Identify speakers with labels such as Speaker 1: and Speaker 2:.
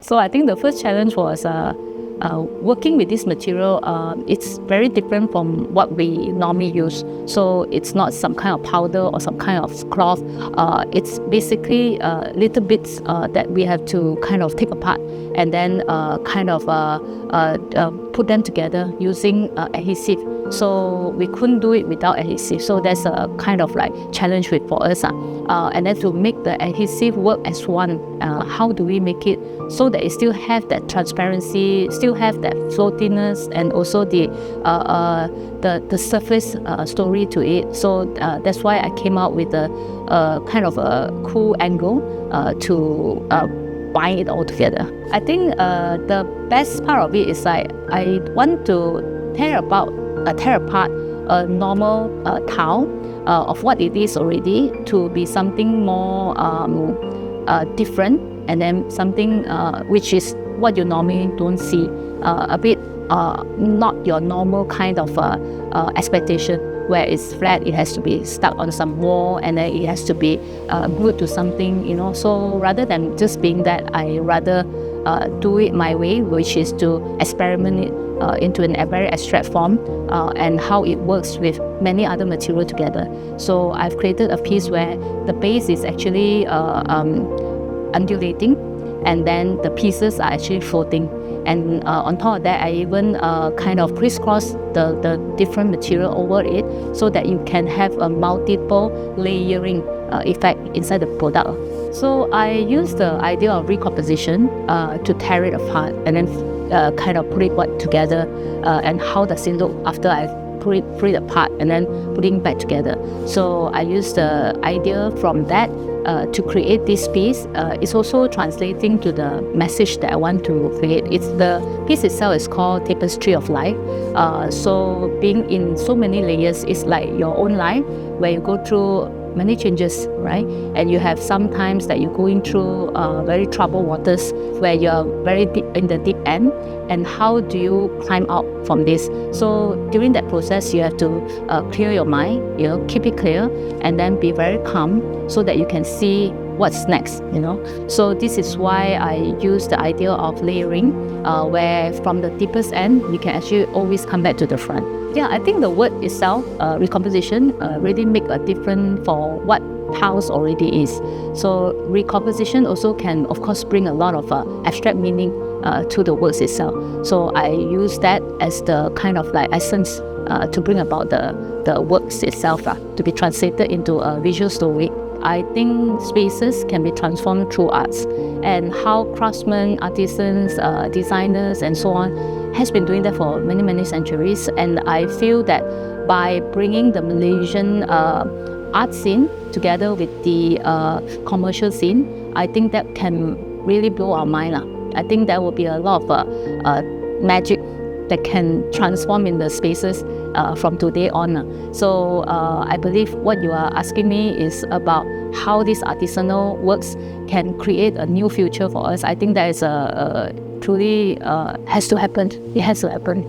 Speaker 1: So I think the first challenge was working with this material. It's very different from what we normally use. So it's not some kind of powder or some kind of cloth. It's basically little bits that we have to kind of take apart and then put them together using adhesive. So we couldn't do it without adhesive. So that's a kind of like challenge for us. And then to make the adhesive work as one, how do we make it so that it still have that transparency, still have that floatiness, and also the surface story to it. So that's why I came out with a kind of a cool angle to bind it all together. I think the best part of it is like I want to tear apart a normal towel of what it is already to be something more different, and then something which is what you normally don't see, a bit not your normal kind of expectation, where it's flat, it has to be stuck on some wall, and then it has to be glued to something, So rather than just being that, I rather do it my way, which is to experiment it into a very abstract form and how it works with many other material together. So I've created a piece where the base is actually undulating, and then the pieces are actually floating. And on top of that, I even kind of crisscross the different material over it so that you can have a multiple layering effect inside the product. So I used the idea of recomposition to tear it apart and then kind of put it together, and how does it look after I put it apart and then putting it back together. So I used the idea from that to create this piece. It's also translating to the message that I want to create. The piece itself is called Tapestry of Life. So being in so many layers is like your own life, where you go through many changes, right? And you have sometimes that you're going through very troubled waters where you're very deep in the deep end, and how do you climb out from this? So during that process, you have to clear your mind, keep it clear, and then be very calm so that you can see what's next, So this is why I use the idea of layering, where from the deepest end, you can actually always come back to the front. Yeah, I think the word itself, recomposition, really make a difference for what house already is. So recomposition also can, of course, bring a lot of abstract meaning to the works itself. So I use that as the kind of like essence to bring about the works itself to be translated into a visual story. I think spaces can be transformed through arts, and how craftsmen, artisans, designers, and so on has been doing that for many, many centuries. And I feel that by bringing the Malaysian art scene together with the commercial scene, I think that can really blow our mind. I think there will be a lot of magic that can transform in the spaces from today on. So I believe what you are asking me is about how these artisanal works can create a new future for us. I think that is truly has to happen. It has to happen.